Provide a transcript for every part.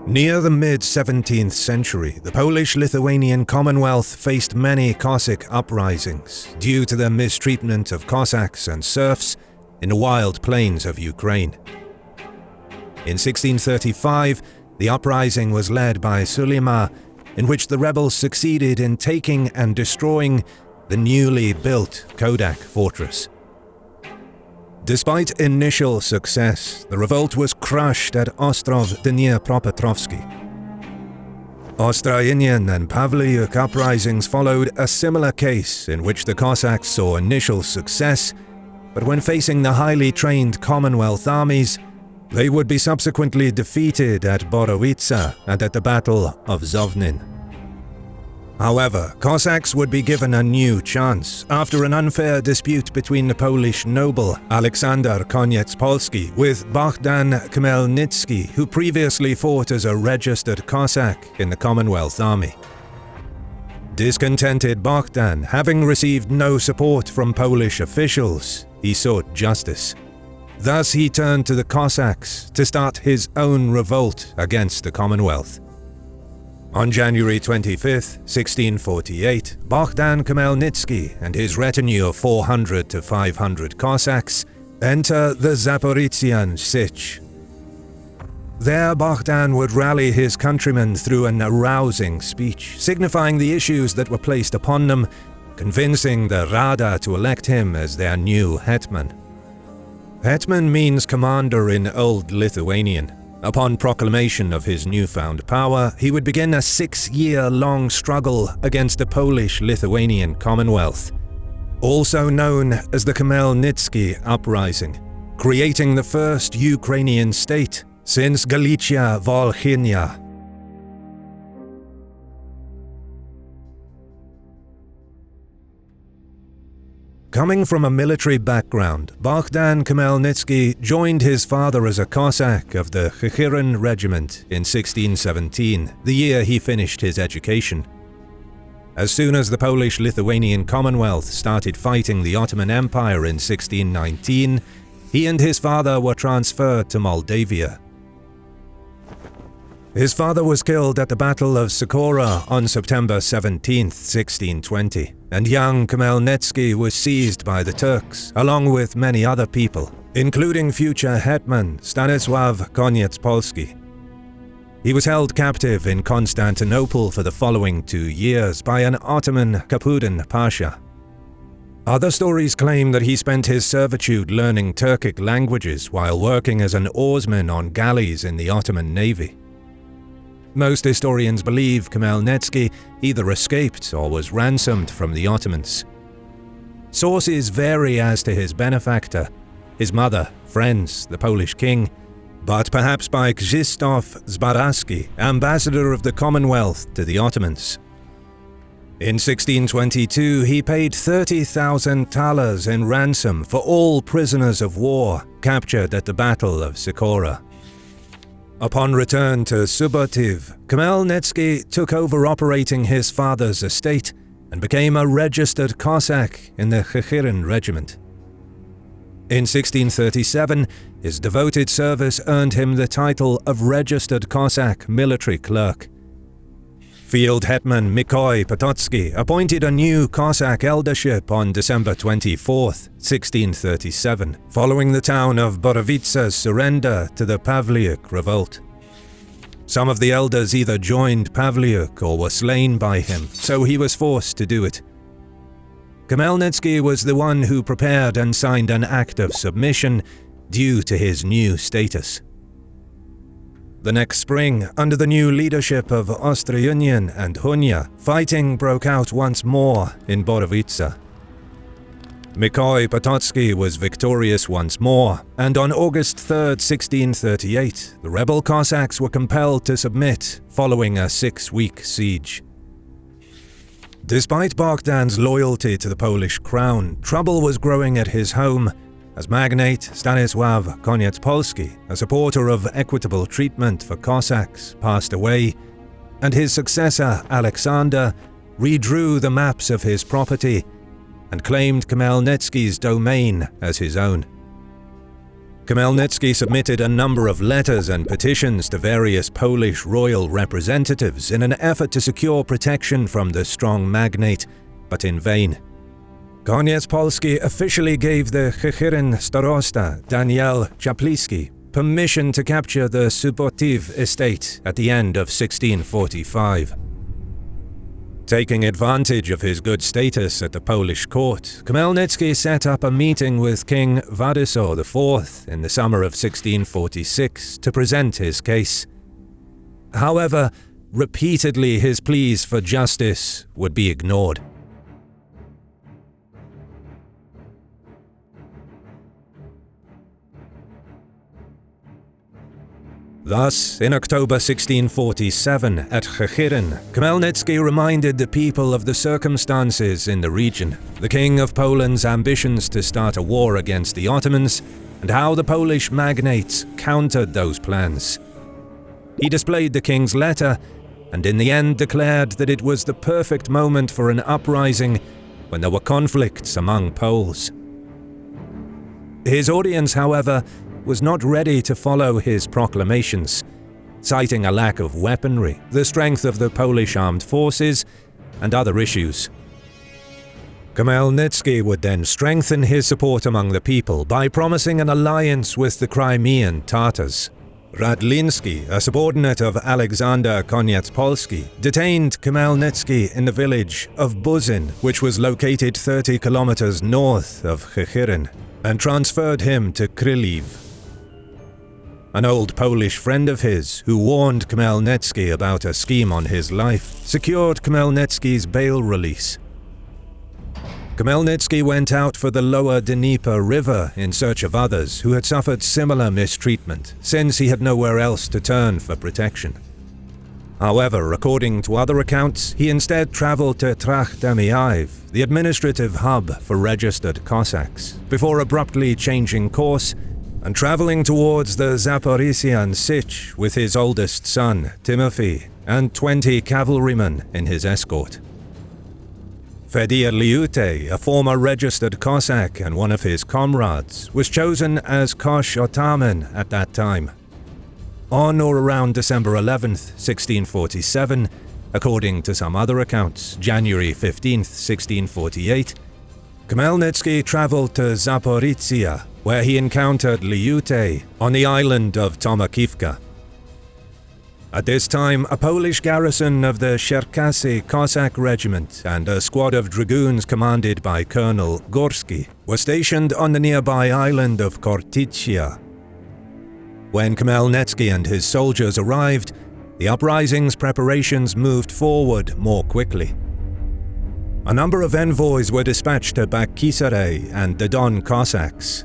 Near the mid-17th century, the Polish-Lithuanian Commonwealth faced many Cossack uprisings due to their mistreatment of Cossacks and serfs in the wild plains of Ukraine. In 1635, the uprising was led by Sulima, in which the rebels succeeded in taking and destroying the newly built Kodak fortress. Despite initial success, the revolt was crushed at Ostrov Dniepropetrovsky. Ostroyinian and Pavliuk uprisings followed a similar case in which the Cossacks saw initial success, but when facing the highly trained Commonwealth armies, they would be subsequently defeated at Borovica and at the Battle of Zhovti. However, Cossacks would be given a new chance after an unfair dispute between the Polish noble Alexander Koniecpolski with Bogdan Khmelnytsky, who previously fought as a registered Cossack in the Commonwealth Army. Discontented Bogdan, having received no support from Polish officials, he sought justice. Thus he turned to the Cossacks to start his own revolt against the Commonwealth. On January 25, 1648, Bogdan Khmelnytsky and his retinue of 400 to 500 Cossacks enter the Zaporizhian Sich. There Bogdan would rally his countrymen through an arousing speech, signifying the issues that were placed upon them, convincing the Rada to elect him as their new hetman. Hetman means commander in Old Lithuanian. Upon proclamation of his newfound power, he would begin a 6-year-long struggle against the Polish-Lithuanian Commonwealth, also known as the Khmelnytsky Uprising, creating the first Ukrainian state since Galicia Volhynia. Coming from a military background, Bogdan Khmelnytsky joined his father as a Cossack of the Ukrainian Regiment in 1617, the year he finished his education. As soon as the Polish-Lithuanian Commonwealth started fighting the Ottoman Empire in 1619, he and his father were transferred to Moldavia. His father was killed at the Battle of Sikora on September 17, 1620, and young Khmelnytsky was seized by the Turks, along with many other people, including future hetman Stanisław Koniecpolski. He was held captive in Constantinople for the following 2 years by an Ottoman Kapudin Pasha. Other stories claim that he spent his servitude learning Turkic languages while working as an oarsman on galleys in the Ottoman Navy. Most historians believe Khmelnytsky either escaped or was ransomed from the Ottomans. Sources vary as to his benefactor, his mother, friends, the Polish king, but perhaps by Krzysztof Zbaraski, ambassador of the Commonwealth to the Ottomans. In 1622, he paid 30,000 thalers in ransom for all prisoners of war captured at the Battle of Sikora. Upon return to Subotiv, Khmelnytsky took over operating his father's estate and became a registered Cossack in the Ukrainian Regiment. In 1637, his devoted service earned him the title of Registered Cossack Military Clerk. Field Hetman Mikołaj Potocki appointed a new Cossack eldership on December 24, 1637, following the town of Borovica's surrender to the Pavliuk revolt. Some of the elders either joined Pavliuk or were slain by him, so he was forced to do it. Khmelnytsky was the one who prepared and signed an act of submission due to his new status. The next spring, under the new leadership of Ostroyinian and Hunia, fighting broke out once more in Borovica. Mikołaj Potocki was victorious once more, and on August 3, 1638, the rebel Cossacks were compelled to submit following a 6-week siege. Despite Bogdan's loyalty to the Polish crown, trouble was growing at his home, as magnate Stanisław Koniecpolski, a supporter of equitable treatment for Cossacks, passed away, and his successor, Alexander, redrew the maps of his property and claimed Khmelnytsky's domain as his own. Khmelnytsky submitted a number of letters and petitions to various Polish royal representatives in an effort to secure protection from the strong magnate, but in vain. Koniec Polski officially gave the Chechyrin starosta Daniel Chapliski permission to capture the Subotiv estate at the end of 1645. Taking advantage of his good status at the Polish court, Khmelnytsky set up a meeting with King Władysław IV in the summer of 1646 to present his case. However, repeatedly his pleas for justice would be ignored. Thus, in October 1647, at Chechyrin, Khmelnytsky reminded the people of the circumstances in the region, the King of Poland's ambitions to start a war against the Ottomans, and how the Polish magnates countered those plans. He displayed the king's letter, and in the end declared that it was the perfect moment for an uprising when there were conflicts among Poles. His audience, however, was not ready to follow his proclamations, citing a lack of weaponry, the strength of the Polish armed forces, and other issues. Khmelnytsky would then strengthen his support among the people by promising an alliance with the Crimean Tatars. Radliński, a subordinate of Alexander Koniec-Polski, detained Khmelnytsky in the village of Buzyn, which was located 30 kilometers north of Chechyrin, and transferred him to Krylew. An old Polish friend of his, who warned Khmelnytsky about a scheme on his life, secured Khmelnytsky's bail release. Khmelnytsky went out for the lower Dnieper River in search of others who had suffered similar mistreatment, since he had nowhere else to turn for protection. However, according to other accounts, he instead traveled to Trach-Damiaiv, the administrative hub for registered Cossacks, before abruptly changing course and traveling towards the Zaporizhian Sich with his oldest son, Timothy, and 20 cavalrymen in his escort. Fedir Liute, a former registered Cossack and one of his comrades, was chosen as Kosh Otaman at that time. On or around December 11th, 1647, according to some other accounts, January 15th, 1648, Khmelnytsky traveled to Zaporizhia, where he encountered Liute on the island of Tomaszkiwka. At this time, a Polish garrison of the Cherkasy Cossack Regiment and a squad of dragoons commanded by Colonel Gorski were stationed on the nearby island of Kortycia. When Khmelnytsky and his soldiers arrived, the uprising's preparations moved forward more quickly. A number of envoys were dispatched to Bakhchisaray and the Don Cossacks.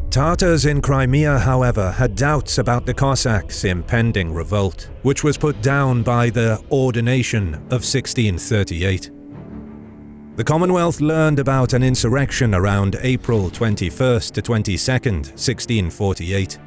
Tatars in Crimea, however, had doubts about the Cossacks' impending revolt, which was put down by the Ordination of 1638. The Commonwealth learned about an insurrection around April 21st to 22nd, 1648.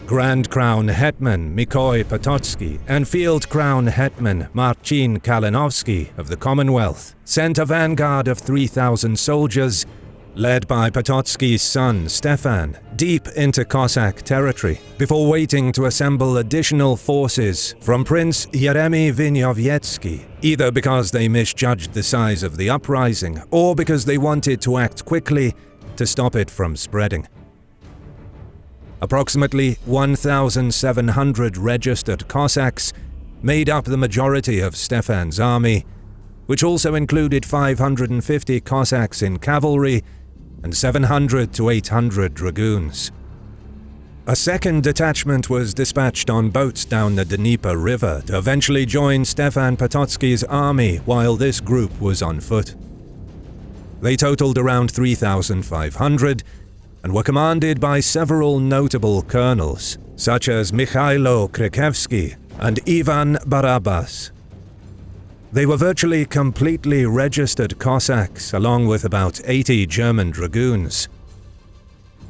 Grand Crown Hetman Mikołaj Potocki and Field Crown Hetman Marcin Kalinowski of the Commonwealth sent a vanguard of 3,000 soldiers, led by Potocki's son Stefan, deep into Cossack territory, before waiting to assemble additional forces from Prince Yeremy Winyowiecki, either because they misjudged the size of the uprising or because they wanted to act quickly to stop it from spreading. Approximately 1,700 registered Cossacks made up the majority of Stefan's army, which also included 550 Cossacks in cavalry and 700 to 800 dragoons. A second detachment was dispatched on boats down the Dnieper River to eventually join Stefan Potocki's army while this group was on foot. They totaled around 3,500 and were commanded by several notable colonels, such as Mikhailo Krykewski and Ivan Barabas. They were virtually completely registered Cossacks, along with about 80 German dragoons.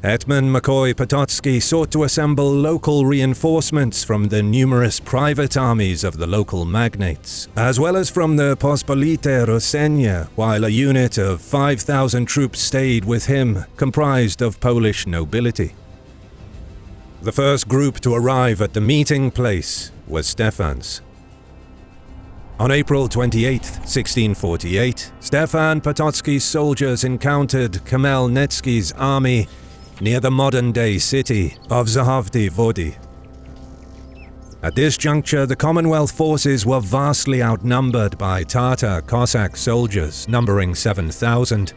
Hetman Mikołaj Potocki sought to assemble local reinforcements from the numerous private armies of the local magnates, as well as from the Pospolite Rosenia, while a unit of 5,000 troops stayed with him, comprised of Polish nobility. The first group to arrive at the meeting place was Stefan's. On April 28, 1648, Stefan Potocki's soldiers encountered Khmelnytsky's army near the modern-day city of Zhovti Vody. At this juncture, the Commonwealth forces were vastly outnumbered by Tatar Cossack soldiers numbering 7,000,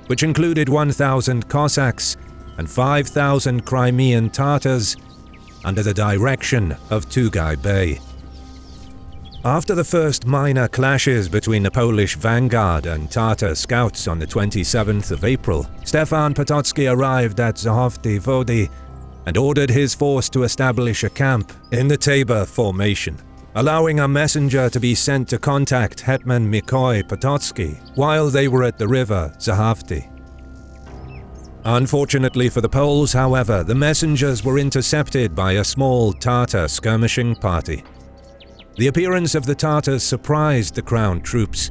which included 1,000 Cossacks and 5,000 Crimean Tatars under the direction of Tugay Bey. After the first minor clashes between the Polish vanguard and Tatar scouts on the 27th of April, Stefan Potocki arrived at Zhovti Vody and ordered his force to establish a camp in the Tabor formation, allowing a messenger to be sent to contact Hetman Mikołaj Potocki while they were at the river Zhovti. Unfortunately for the Poles, however, the messengers were intercepted by a small Tatar skirmishing party. The appearance of the Tatars surprised the crown troops,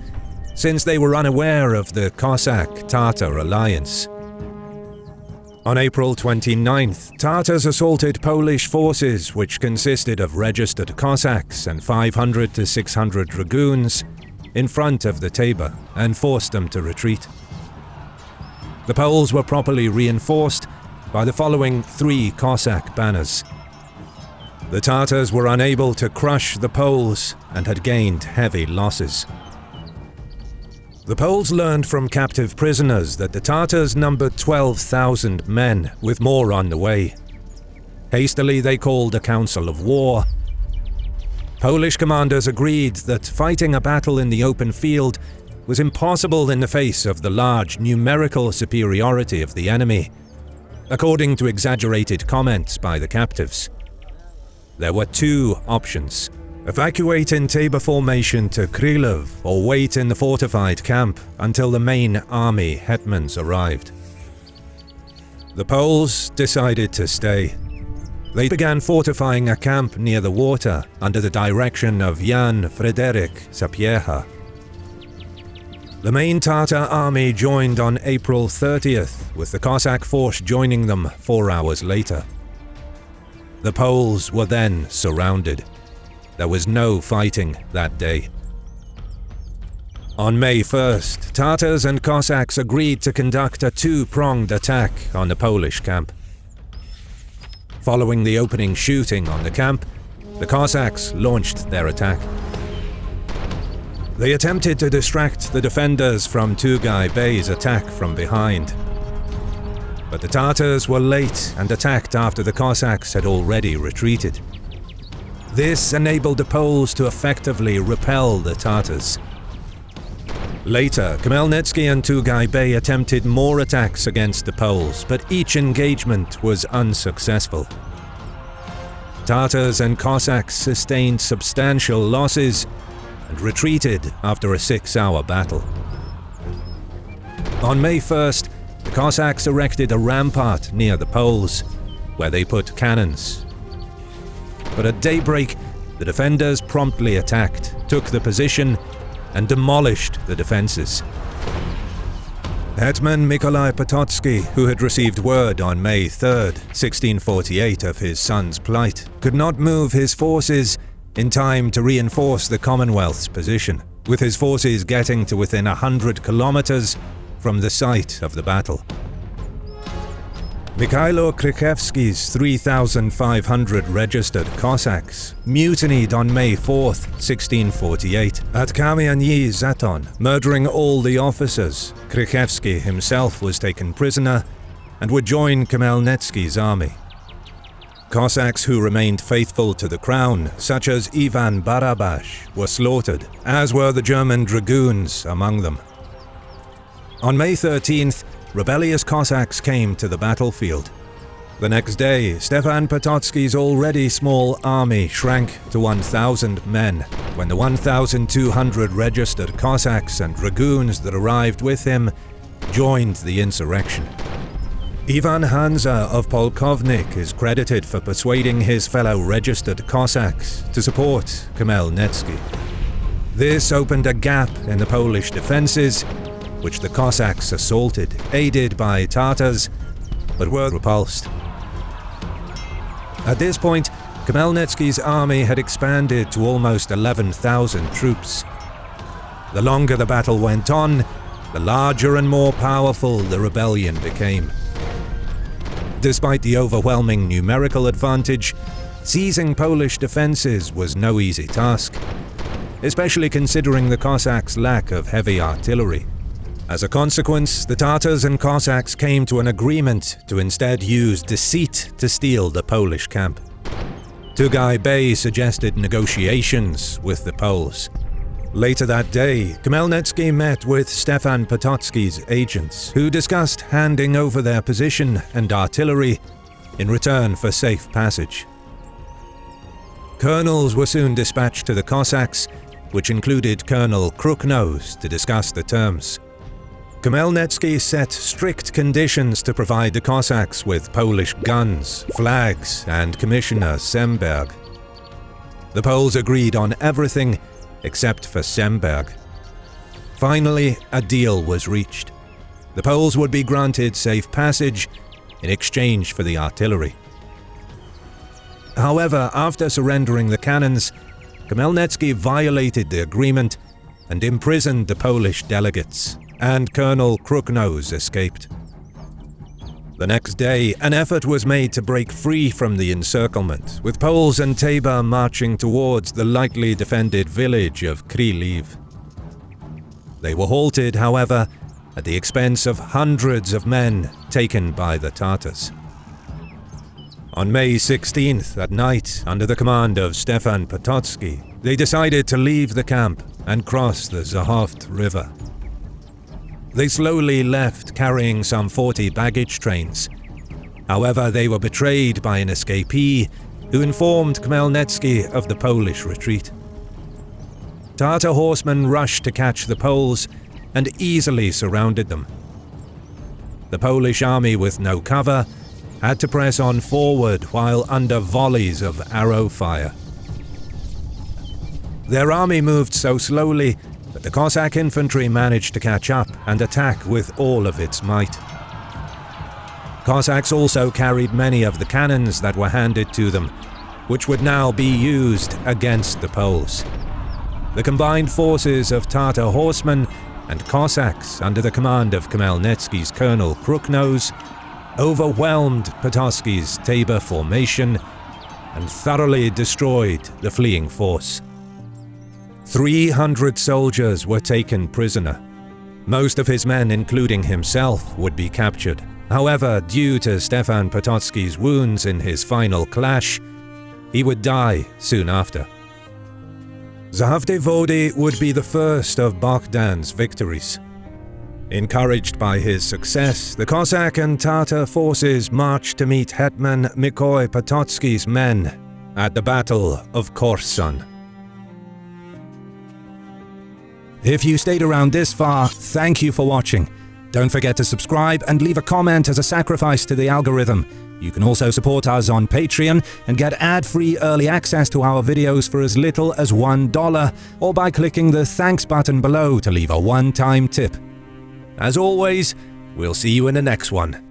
since they were unaware of the Cossack-Tatar alliance. On April 29th, Tatars assaulted Polish forces which consisted of registered Cossacks and 500 to 600 dragoons in front of the Tabor and forced them to retreat. The Poles were properly reinforced by the following 3 Cossack banners. The Tatars were unable to crush the Poles and had gained heavy losses. The Poles learned from captive prisoners that the Tatars numbered 12,000 men, with more on the way. Hastily, they called a council of war. Polish commanders agreed that fighting a battle in the open field was impossible in the face of the large numerical superiority of the enemy, according to exaggerated comments by the captives. There were 2 options: evacuate in Tabor formation to Krylov or wait in the fortified camp until the main army hetmans arrived. The Poles decided to stay. They began fortifying a camp near the water under the direction of Jan Fryderyk Sapieha. The main Tatar army joined on April 30th, with the Cossack force joining them 4 hours later. The Poles were then surrounded. There was no fighting that day. On May 1st, Tatars and Cossacks agreed to conduct a 2-pronged attack on the Polish camp. Following the opening shooting on the camp, the Cossacks launched their attack. They attempted to distract the defenders from Tugay Bey's attack from behind. But the Tatars were late and attacked after the Cossacks had already retreated. This enabled the Poles to effectively repel the Tatars. Later, Khmelnytsky and Tugay Bey attempted more attacks against the Poles, but each engagement was unsuccessful. Tatars and Cossacks sustained substantial losses and retreated after a 6-hour battle. On May 1st, the Cossacks erected a rampart near the Poles, where they put cannons. But at daybreak, the defenders promptly attacked, took the position, and demolished the defenses. Hetman Mikołaj Potocki, who had received word on May 3rd, 1648 of his son's plight, could not move his forces in time to reinforce the Commonwealth's position, with his forces getting to within 100 kilometers from the site of the battle. Mikhailo Krychewski's 3,500 registered Cossacks mutinied on May 4th, 1648, at Kamyanyi-Zaton, murdering all the officers. Krychewski himself was taken prisoner and would join Khmelnytsky's army. Cossacks who remained faithful to the crown, such as Ivan Barabash, were slaughtered, as were the German dragoons among them. On May 13th, rebellious Cossacks came to the battlefield. The next day, Stefan Potocki's already small army shrank to 1,000 men, when the 1,200 registered Cossacks and dragoons that arrived with him joined the insurrection. Ivan Hansa of Polkovnik is credited for persuading his fellow registered Cossacks to support Khmelnytsky. This opened a gap in the Polish defenses, which the Cossacks assaulted, aided by Tatars, but were repulsed. At this point, Khmelnytsky's army had expanded to almost 11,000 troops. The longer the battle went on, the larger and more powerful the rebellion became. Despite the overwhelming numerical advantage, seizing Polish defenses was no easy task, especially considering the Cossacks' lack of heavy artillery. As a consequence, the Tatars and Cossacks came to an agreement to instead use deceit to steal the Polish camp. Tugay Bey suggested negotiations with the Poles. Later that day, Khmelnytsky met with Stefan Potocki's agents, who discussed handing over their position and artillery in return for safe passage. Colonels were soon dispatched to the Cossacks, which included Colonel Crooknose, to discuss the terms. Khmelnytsky set strict conditions to provide the Cossacks with Polish guns, flags, and Commissioner Semberg. The Poles agreed on everything except for Semberg. Finally, a deal was reached. The Poles would be granted safe passage in exchange for the artillery. However, after surrendering the cannons, Khmelnytsky violated the agreement and imprisoned the Polish delegates, and Colonel Crooknose escaped. The next day, an effort was made to break free from the encirclement, with Poles and Tabor marching towards the lightly defended village of Kryliv. They were halted, however, at the expense of hundreds of men taken by the Tatars. On May 16th at night, under the command of Stefan Potocki, they decided to leave the camp and cross the Zhovti River. They slowly left, carrying some 40 baggage trains. However, they were betrayed by an escapee who informed Khmelnytsky of the Polish retreat. Tatar horsemen rushed to catch the Poles and easily surrounded them. The Polish army, with no cover, had to press on forward while under volleys of arrow fire. Their army moved so slowly that the Cossack infantry managed to catch up and attack with all of its might. Cossacks also carried many of the cannons that were handed to them, which would now be used against the Poles. The combined forces of Tatar horsemen and Cossacks under the command of Khmelnytsky's Colonel Crooknose overwhelmed Potocki's Tabor formation and thoroughly destroyed the fleeing force. 300 soldiers were taken prisoner. Most of his men, including himself, would be captured. However, due to Stefan Potocki's wounds in his final clash, he would die soon after. Zhovti Vody would be the first of Bogdan's victories. Encouraged by his success, the Cossack and Tatar forces marched to meet Hetman Mikołaj Potocki's men at the Battle of Korsun. If you stayed around this far, thank you for watching. Don't forget to subscribe and leave a comment as a sacrifice to the algorithm. You can also support us on Patreon and get ad-free early access to our videos for as little as $1, or by clicking the thanks button below to leave a one-time tip. As always, we'll see you in the next one.